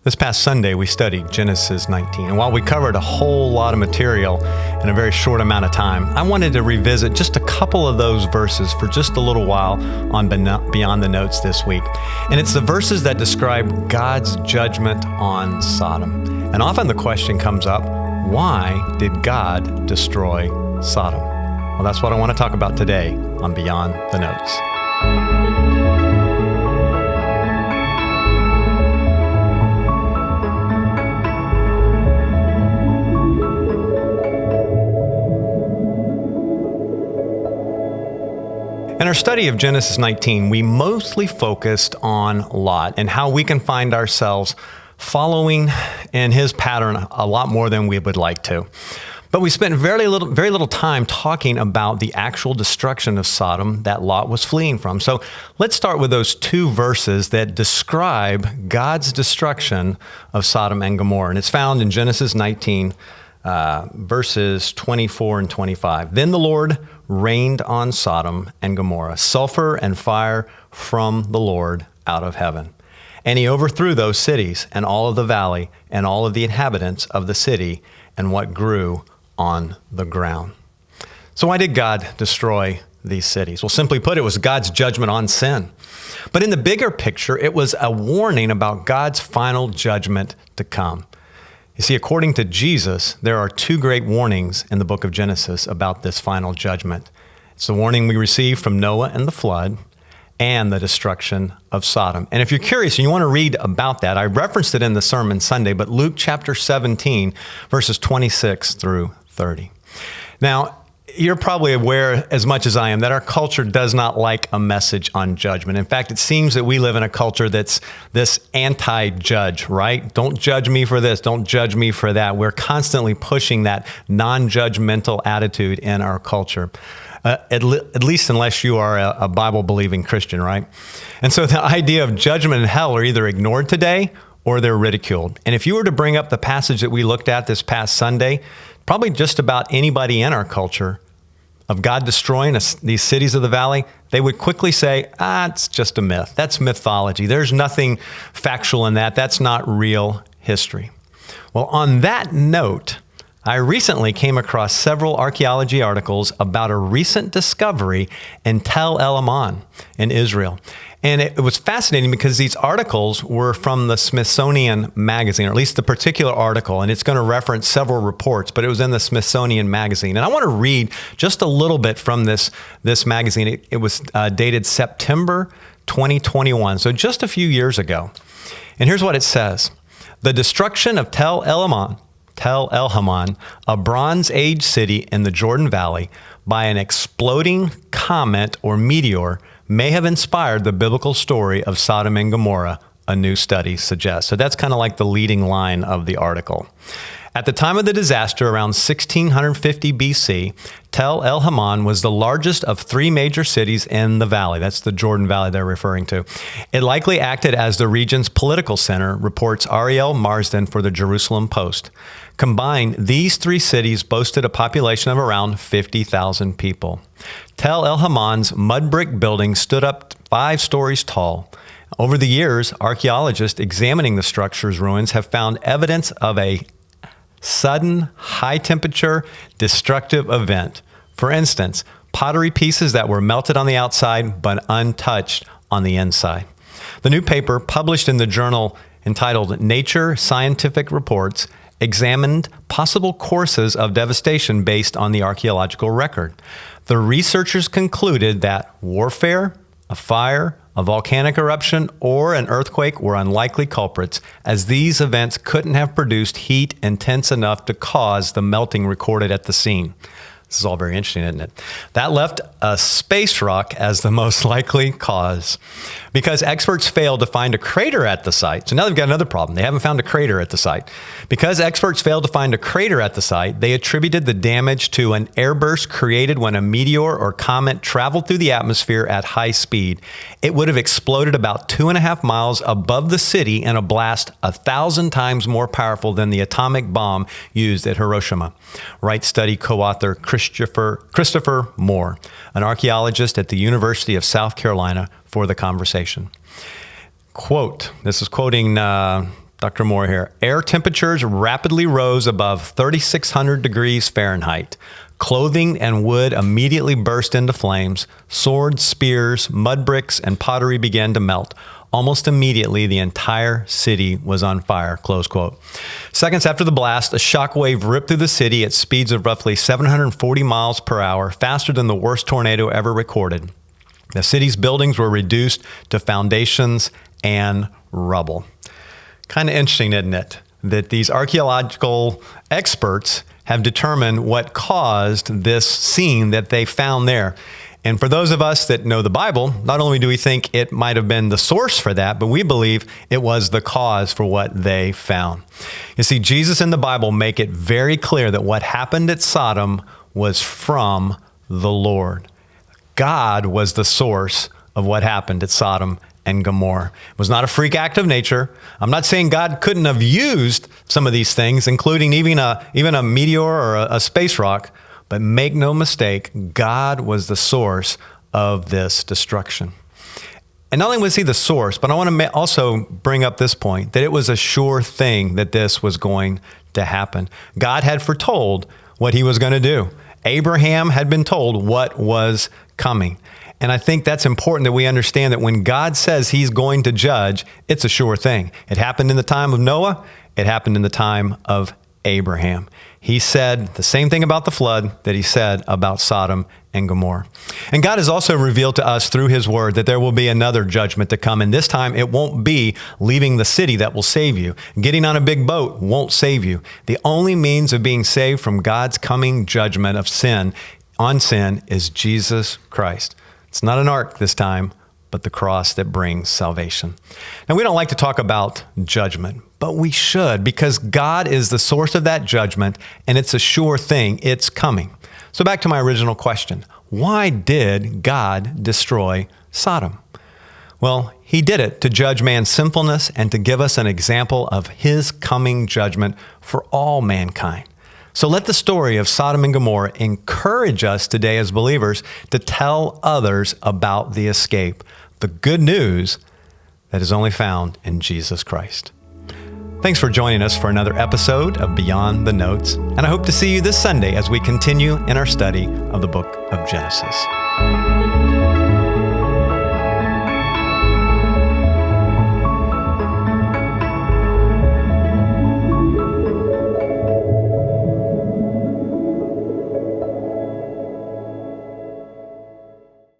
This past Sunday, we studied Genesis 19, and while we covered a whole lot of material in a very short amount of time, I wanted to revisit just a couple of those verses for just a little while on Beyond the Notes this week. And it's the verses that describe God's judgment on Sodom. And often the question comes up, why did God destroy Sodom? Well, that's what I want to talk about today on Beyond the Notes. In our study of Genesis 19, we mostly focused on Lot and how we can find ourselves following in his pattern a lot more than we would like to. But we spent very little time talking about the actual destruction of Sodom that Lot was fleeing from. So let's start with those two verses that describe God's destruction of Sodom and Gomorrah. And it's found in Genesis 19, verses 24 and 25. Then the Lord rained on Sodom and Gomorrah sulfur and fire from the Lord out of heaven. And he overthrew those cities and all of the valley and all of the inhabitants of the city and what grew on the ground. So why did God destroy these cities? Well, simply put, it was God's judgment on sin. But in the bigger picture, it was a warning about God's final judgment to come. You see, according to Jesus, there are two great warnings in the book of Genesis about this final judgment. It's the warning we received from Noah and the flood and the destruction of Sodom. And if you're curious and you want to read about that, I referenced it in the sermon Sunday, but Luke chapter 17, verses 26 through 30. Now, you're probably aware as much as I am that our culture does not like a message on judgment. In fact, it seems that we live in a culture that's this anti-judge, right? Don't judge me for this. Don't judge me for that. We're constantly pushing that non-judgmental attitude in our culture, at least unless you are a Bible-believing Christian, right? And so the idea of judgment and hell are either ignored today or they're ridiculed. And if you were to bring up the passage that we looked at this past Sunday, probably just about anybody in our culture of God destroying these cities of the valley, they would quickly say, it's just a myth. That's mythology. There's nothing factual in that. That's not real history. Well, on that note, I recently came across several archaeology articles about a recent discovery in Tel El Haman in Israel. And it was fascinating because these articles were from the Smithsonian magazine, or at least the particular article, and it's going to reference several reports, but it was in the Smithsonian magazine. And I want to read just a little bit from this magazine. It was dated September 2021, so just a few years ago. And here's what it says. The destruction of Tel El Haman, a Bronze Age city in the Jordan Valley, by an exploding comet or meteor may have inspired the biblical story of Sodom and Gomorrah, a new study suggests. So that's kind of like the leading line of the article. At the time of the disaster, around 1650 BC, Tel El Haman was the largest of three major cities in the valley. That's the Jordan Valley they're referring to. It likely acted as the region's political center, reports Ariel Marsden for the Jerusalem Post. Combined, these three cities boasted a population of around 50,000 people. Tel El Haman's mud brick building stood up 5 stories tall. Over the years, archaeologists examining the structure's ruins have found evidence of a sudden, high-temperature, destructive event. For instance, pottery pieces that were melted on the outside but untouched on the inside. The new paper, published in the journal entitled Nature Scientific Reports, examined possible courses of devastation based on the archaeological record. The researchers concluded that warfare, a fire, a volcanic eruption, or an earthquake were unlikely culprits, as these events couldn't have produced heat intense enough to cause the melting recorded at the scene. This is all very interesting, isn't it? That left a space rock as the most likely cause. Because experts failed to find a crater at the site. So now they've got another problem. They haven't found a crater at the site. Because experts failed to find a crater at the site, they attributed the damage to an airburst created when a meteor or comet traveled through the atmosphere at high speed. It would have exploded about 2.5 miles above the city in a blast 1,000 times more powerful than the atomic bomb used at Hiroshima. Wright study co-author Christopher Moore, an archaeologist at the University of South Carolina, for the conversation. Quote, this is quoting Dr. Moore here. Air temperatures rapidly rose above 3,600 degrees Fahrenheit. Clothing and wood immediately burst into flames. Swords, spears, mud bricks, and pottery began to melt. Almost immediately, the entire city was on fire, close quote. Seconds after the blast, a shock wave ripped through the city at speeds of roughly 740 miles per hour, faster than the worst tornado ever recorded. The city's buildings were reduced to foundations and rubble. Kind of interesting, isn't it, that these archaeological experts have determined what caused this scene that they found there. And for those of us that know the Bible, not only do we think it might have been the source for that, but we believe it was the cause for what they found. You see, Jesus and the Bible make it very clear that what happened at Sodom was from the Lord. God was the source of what happened at Sodom and Gomorrah. It was not a freak act of nature. I'm not saying God couldn't have used some of these things, including even a meteor or a space rock. But make no mistake, God was the source of this destruction. And not only was he the source, but I want to also bring up this point, that it was a sure thing that this was going to happen. God had foretold what he was going to do. Abraham had been told what was coming. And I think that's important that we understand that when God says he's going to judge, it's a sure thing. It happened in the time of Noah. It happened in the time of Abraham. He said the same thing about the flood that he said about Sodom and Gomorrah. And God has also revealed to us through his word that there will be another judgment to come. And this time it won't be leaving the city that will save you. Getting on a big boat won't save you. The only means of being saved from God's coming judgment of sin on sin is Jesus Christ. It's not an ark this time, but the cross that brings salvation. Now, we don't like to talk about judgment, but we should, because God is the source of that judgment, and it's a sure thing. It's coming. So back to my original question. Why did God destroy Sodom? Well, he did it to judge man's sinfulness and to give us an example of his coming judgment for all mankind. So let the story of Sodom and Gomorrah encourage us today as believers to tell others about the escape, the good news that is only found in Jesus Christ. Thanks for joining us for another episode of Beyond the Notes, and I hope to see you this Sunday as we continue in our study of the book of Genesis.